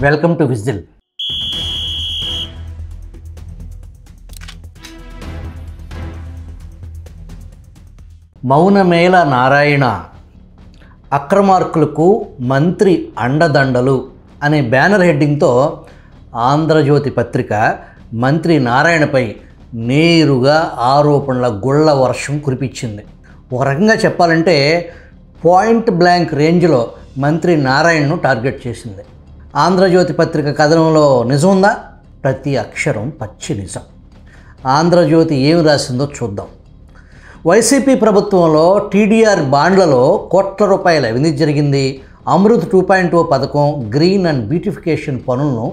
Welcome to whistle. మౌనమేళ నారాయణ, అక్రమార్కులకు మంత్రి అండదండలు అనే బ్యానర్ హెడ్డింగ్తో ఆంధ్రజ్యోతి పత్రిక మంత్రి నారాయణపై నేరుగా ఆరోపణల గుళ్ళ వర్షం కురిపించింది. ఒక రకంగా చెప్పాలంటే పాయింట్ బ్లాంక్ రేంజ్లో మంత్రి నారాయణను టార్గెట్ చేసింది. ఆంధ్రజ్యోతి పత్రిక కథనంలో నిజం ఉందా? ప్రతి అక్షరం పచ్చి నిజం. ఆంధ్రజ్యోతి ఏమి రాసిందో చూద్దాం. వైసీపీ ప్రభుత్వంలో టీడీఆర్ బాండ్లలో కోట్ల రూపాయల అవినీతి జరిగింది. అమృత్ 2.0 పథకం, గ్రీన్ అండ్ బ్యూటిఫికేషన్ పనులను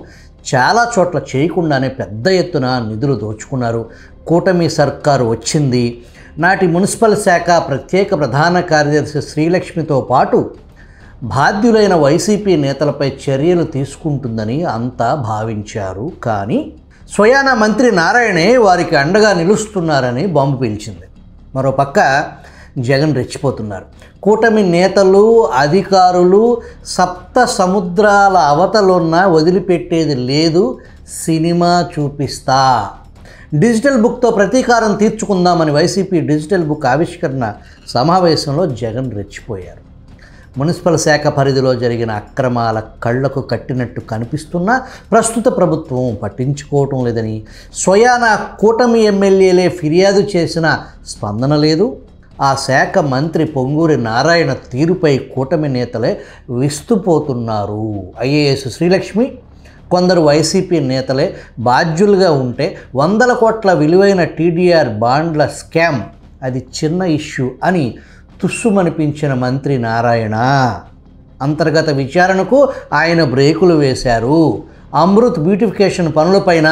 చాలా చోట్ల చేయకుండానే పెద్ద ఎత్తున నిధులు దోచుకున్నారు. కూటమి సర్కారు వచ్చింది. నాటి మున్సిపల్ శాఖ ప్రత్యేక ప్రధాన కార్యదర్శి శ్రీలక్ష్మితో పాటు బాధ్యులైన వైసీపీ నేతలపై చర్యలు తీసుకుంటుందని అంతా భావించారు. కానీ స్వయాన మంత్రి నారాయణే వారికి అండగా నిలుస్తున్నారని బాంబు పీల్చింది. మరోపక్క జగన్ రెచ్చిపోతున్నారు. కూటమి నేతలు, అధికారులు సప్త సముద్రాల అవతలున్న వదిలిపెట్టేది లేదు, సినిమా చూపిస్తా, డిజిటల్ బుక్తో ప్రతీకారం తీర్చుకుందామని వైసీపీ డిజిటల్ బుక్ ఆవిష్కరణ సమావేశంలో జగన్ రెచ్చిపోయారు. మున్సిపల్ శాఖ పరిధిలో జరిగిన అక్రమాల కళ్లకు కట్టినట్టు కనిపిస్తున్నా ప్రస్తుత ప్రభుత్వం పట్టించుకోవటం లేదని, స్వయాన కూటమి ఎమ్మెల్యేలే ఫిర్యాదు చేసిన స్పందన లేదు. ఆ శాఖ మంత్రి పొంగూరి నారాయణ తీరుపై కూటమి నేతలే విస్తుపోతున్నారు. ఐఏఎస్ శ్రీలక్ష్మి, కొందరు వైసీపీ నేతలే బాధ్యులుగా ఉంటే 100 కోట్ల విలువైన టీడీఆర్ బాండ్ల స్కామ్ అది చిన్న ఇష్యూ అని తుస్సుమనిపించిన మంత్రి నారాయణ అంతర్గత విచారణకు ఆయన బ్రేకులు వేశారు. అమృత్ బ్యూటిఫికేషన్ పనులపైన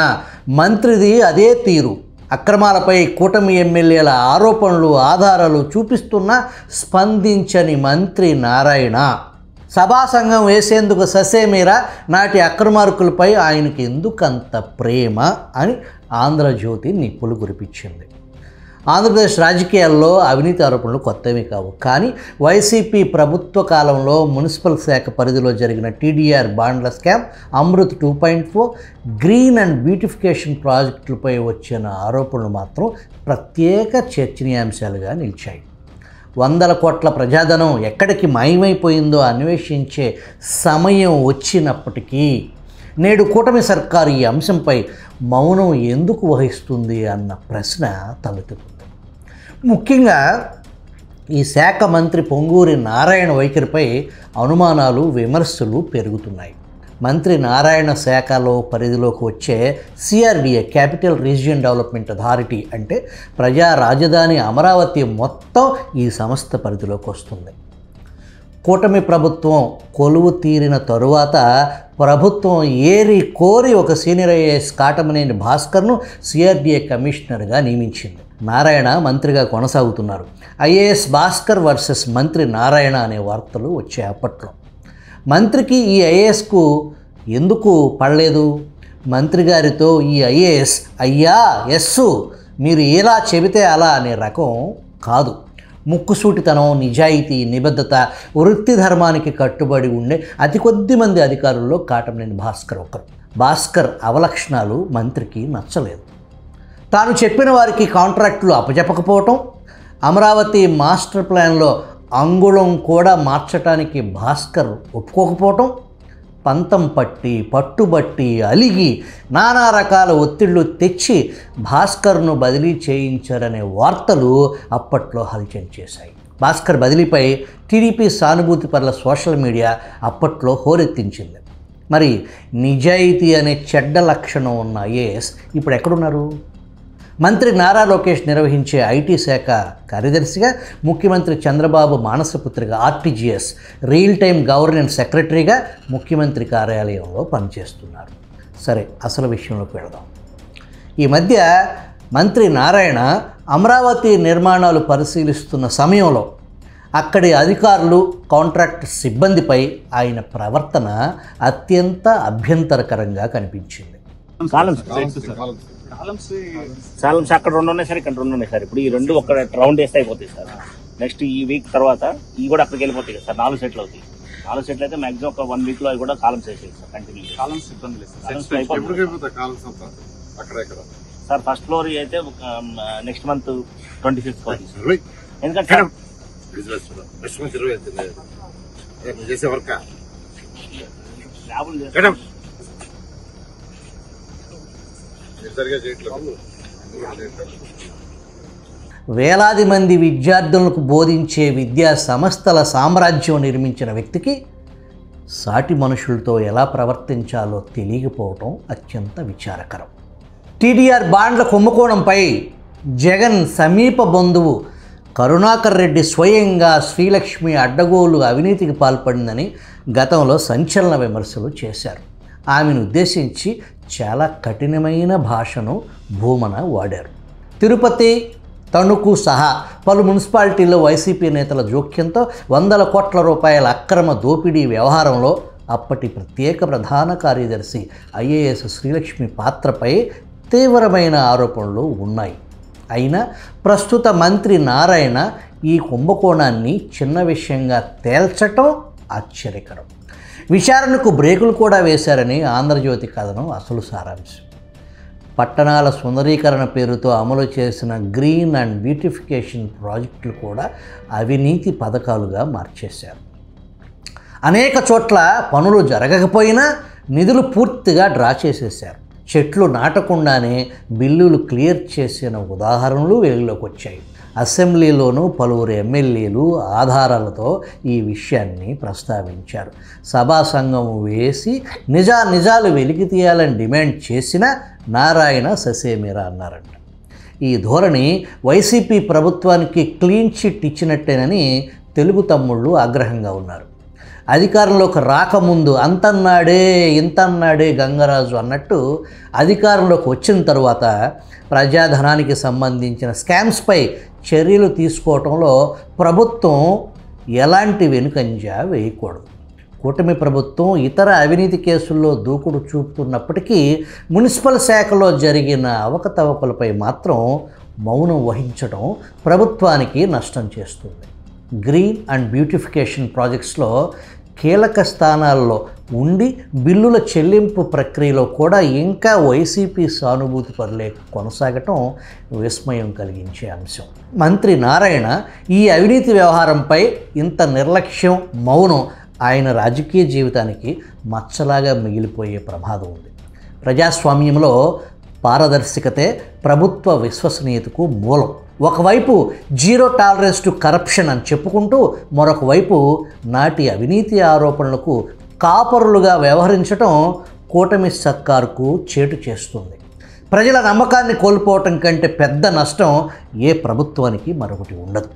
మంత్రిది అదే తీరు. అక్రమాలపై కూటమి ఎమ్మెల్యేల ఆరోపణలు, ఆధారాలు చూపిస్తున్నా స్పందించని మంత్రి నారాయణ సభా సంఘం వేసేందుకు ససేమీరా నాటి అక్రమార్కులపై ఆయనకి ఎందుకంత ప్రేమ అని ఆంధ్రజ్యోతి నిప్పులు కురిపించింది. ఆంధ్రప్రదేశ్ రాజకీయాల్లో అవినీతి ఆరోపణలు కొత్తవి కావు. కానీ వైసీపీ ప్రభుత్వ కాలంలో మున్సిపల్ శాఖ పరిధిలో జరిగిన టీడీఆర్ బాండ్ల scam, Amrit 2.0, green and beautification ప్రాజెక్టులపై వచ్చిన ఆరోపణలు మాత్రం ప్రత్యేక చర్చనీయాంశాలుగా నిలిచాయి. 100 కోట్ల ప్రజాధనం ఎక్కడికి మాయమైపోయిందో అన్వేషించే సమయం వచ్చినప్పటికీ నేడు కూటమి సర్కారు ఈ అంశంపై మౌనం ఎందుకు వహిస్తుంది అన్న ప్రశ్న తలెత్తుతుంది. ముఖ్యంగా ఈ శాఖ మంత్రి పొంగూరి నారాయణ వైఖరిపై అనుమానాలు, విమర్శలు పెరుగుతున్నాయి. మంత్రి నారాయణ శాఖలో పరిధిలోకి వచ్చే CRDA, capital region development authority అంటే ప్రజా రాజధాని అమరావతి మొత్తం ఈ సంస్థ పరిధిలోకి వస్తుంది. కూటమి ప్రభుత్వం కొలువు తీరిన తరువాత ప్రభుత్వం ఏరి కోరి ఒక సీనియర్ ఐఏఎస్ కాటమనేని భాస్కర్ను సిఆర్డీఏ కమిషనర్గా నియమించింది. నారాయణ మంత్రిగా కొనసాగుతున్నారు. ఐఏఎస్ భాస్కర్ వర్సెస్ మంత్రి నారాయణ అనే వార్తలు వచ్చే అప్పట్లో మంత్రికి ఈ ఐఏఎస్కు ఎందుకు పడలేదు? మంత్రి గారితో ఈ ఐఏఎస్ అయ్యా ఎస్సు మీరు ఎలా చెబితే అలా అనే రకం కాదు. ముక్కుసూటితనం, నిజాయితీ, నిబద్ధత, వృత్తి ధర్మానికి కట్టుబడి ఉండే అతి కొద్ది మంది అధికారుల్లో కాటమనేని భాస్కర్ ఒకరు. భాస్కర్ అవలక్షణాలు మంత్రికి నచ్చలేదు. తాను చెప్పిన వారికి కాంట్రాక్టులు అప్పచెప్పకపోవటం, అమరావతి మాస్టర్ ప్లాన్లో అంగుళం కూడా మార్చడానికి భాస్కర్ ఒప్పుకోకపోవటం, పంతం పట్టి, పట్టుబట్టి, అలిగి నానా రకాల ఒత్తిళ్లు తెచ్చి భాస్కర్ను బదిలీ చేయించారనే వార్తలు అప్పట్లో హల్చల్ చేశాయి. భాస్కర్ బదిలీపై టీడీపీ సానుభూతి పట్ల సోషల్ మీడియా అప్పట్లో హోరెత్తించింది. మరి నిజాయితీ అనే చెడ్డ లక్షణం ఉన్న ఐఏఎస్ ఇప్పుడు ఎక్కడున్నారు? మంత్రి నారా లోకేష్ నిర్వహించే ఐటీ శాఖ కార్యదర్శిగా, ముఖ్యమంత్రి చంద్రబాబు మానసపుత్రిగా ఆర్టీజీఎస్ రియల్ టైమ్ గవర్నెన్స్ సెక్రటరీగా ముఖ్యమంత్రి కార్యాలయంలో పనిచేస్తున్నారు. సరే, అసలు విషయంలోకి వెళదాం. ఈ మధ్య మంత్రి నారాయణ అమరావతి నిర్మాణాలు పరిశీలిస్తున్న సమయంలో అక్కడి అధికారులు, కాంట్రాక్ట్ సిబ్బందిపై ఆయన ప్రవర్తన అత్యంత అభ్యంతరకరంగా కనిపించింది. కాలమ్స్ అక్కడ 2 ఉన్నాయి సార్, ఇక్కడ 2 ఉన్నాయి సార్. ఇప్పుడు ఈ 2 ఒక రౌండ్ వేస్తే అయిపోతాయి సార్. నెక్స్ట్ ఈ వీక్ తర్వాత ఇవి కూడా అక్కడికి వెళ్ళిపోతాయి కదా సార్. 4 సెట్లు అవుతాయి. కాలమ్స్ ఎట్లయితే మాక్సిమం ఒక 1 వీక్ లో అవి కూడా కాలమ్స్ వేసేది సార్ కంటిన్యూ. కాలమ్స్ ఇబ్బంది లేదు Columns సార్. అయిపోతుంది. ఎప్పుడు అయిపోతాయి కాలమ్స్ అంతా అక్కడ సార్ ఫస్ట్ ఫ్లోర్ అయితే నెక్స్ట్ మంత్ 25th అవుతుంది సార్. 20 ఎందుకంటే సార్ బిజినెస్ నెక్స్ట్ మంత్ 20 అవుతుంది. రేపు చేసే వర్క్ ల్యాబులు చేస్తాం. మేడం సరిగా చేయట్లేదు. వేలాది మంది విద్యార్థులకు బోధించే విద్యా సంస్థల సామ్రాజ్యం నిర్మించిన వ్యక్తికి సాటి మనుషులతో ఎలా ప్రవర్తించాలో తెలియకపోవటం అత్యంత విచారకరం. టీడీఆర్ బాండ్ల కుంభకోణంపై జగన్ సమీప బంధువు కరుణాకర్ రెడ్డి స్వయంగా శ్రీలక్ష్మి అడ్డగోలు అవినీతికి పాల్పడిందని గతంలో సంచలన విమర్శలు చేశారు. ఆమెను ఉద్దేశించి చాలా కఠినమైన భాషను భూమన వాడారు. తిరుపతి, తణుకు సహా పలు మున్సిపాలిటీల్లో వైసీపీ నేతల జోక్యంతో 100 కోట్ల రూపాయల అక్రమ దోపిడీ వ్యవహారంలో అప్పటి ప్రత్యేక ప్రధాన కార్యదర్శి ఐఏఎస్ శ్రీలక్ష్మి పాత్రపై తీవ్రమైన ఆరోపణలు ఉన్నాయి. అయినా ప్రస్తుత మంత్రి నారాయణ ఈ కుంభకోణాన్ని చిన్న విషయంగా తేల్చటం ఆశ్చర్యకరం. విచారణకు బ్రేకులు కూడా వేశారని ఆంధ్రజ్యోతి కథనం అసలు సారాంశం. పట్టణాల సుందరీకరణ పేరుతో అమలు చేసిన గ్రీన్ అండ్ బ్యూటిఫికేషన్ ప్రాజెక్టులు కూడా అవినీతి పథకాలుగా మార్చేశారు. అనేక చోట్ల పనులు జరగకపోయినా నిధులు పూర్తిగా డ్రా చేసేశారు. చెట్లు నాటకుండానే బిల్లులు క్లియర్ చేసిన ఉదాహరణలు వెలుగులోకి వచ్చాయి. అసెంబ్లీలోనూ పలువురు ఎమ్మెల్యేలు ఆధారాలతో ఈ విషయాన్ని ప్రస్తావించారు. సభా సంఘం వేసి నిజాలు వెలికి తీయాలని డిమాండ్ చేసిన నారాయణ ససేమిరా అన్నారంట. ఈ ధోరణి వైసీపీ ప్రభుత్వానికి క్లీన్ చిట్ ఇచ్చినట్టేనని తెలుగు తమ్ముళ్ళు ఆగ్రహంగా ఉన్నారు. అధికారంలోకి రాకముందు అంతన్నాడే ఇంతన్నాడే గంగరాజు అన్నట్టు అధికారంలోకి వచ్చిన తరువాత ప్రజాధనానికి సంబంధించిన స్కామ్స్పై చర్యలు తీసుకోవటంలో ప్రభుత్వం ఎలాంటి వెనుకంజ వేయకూడదు. కూటమి ప్రభుత్వం ఇతర అవినీతి కేసుల్లో దూకుడు చూపుతున్నప్పటికీ మున్సిపల్ శాఖలో జరిగిన అవకతవకలపై మాత్రం మౌనం వహించడం ప్రభుత్వానికి నష్టం చేస్తుంది. గ్రీన్ అండ్ బ్యూటిఫికేషన్ ప్రాజెక్ట్స్లో కీలక స్థానాల్లో ఉండి బిల్లుల చెల్లింపు ప్రక్రియలో కూడా ఇంకా వైసీపీ సానుభూతి పరులే కొనసాగటం విస్మయం కలిగించే అంశం. మంత్రి నారాయణ ఈ అవినీతి వ్యవహారంపై ఇంత నిర్లక్ష్యం, మౌనం ఆయన రాజకీయ జీవితానికి మచ్చలాగా మిగిలిపోయే ప్రమాదం ఉంది. ప్రజాస్వామ్యంలో పారదర్శకతే ప్రభుత్వ విశ్వసనీయతకు మూలం. ఒకవైపు జీరో టాలరెన్స్ టు కరప్షన్ అని చెప్పుకుంటూ మరొక వైపు నాటి అవినీతి ఆరోపణలకు కాపరులుగా వ్యవహరించడం కూటమి సర్కారుకు చేటు చేస్తుంది. ప్రజల నమ్మకాన్ని కోల్పోవటం కంటే పెద్ద నష్టం ఏ ప్రభుత్వానికి మరొకటి ఉండదు.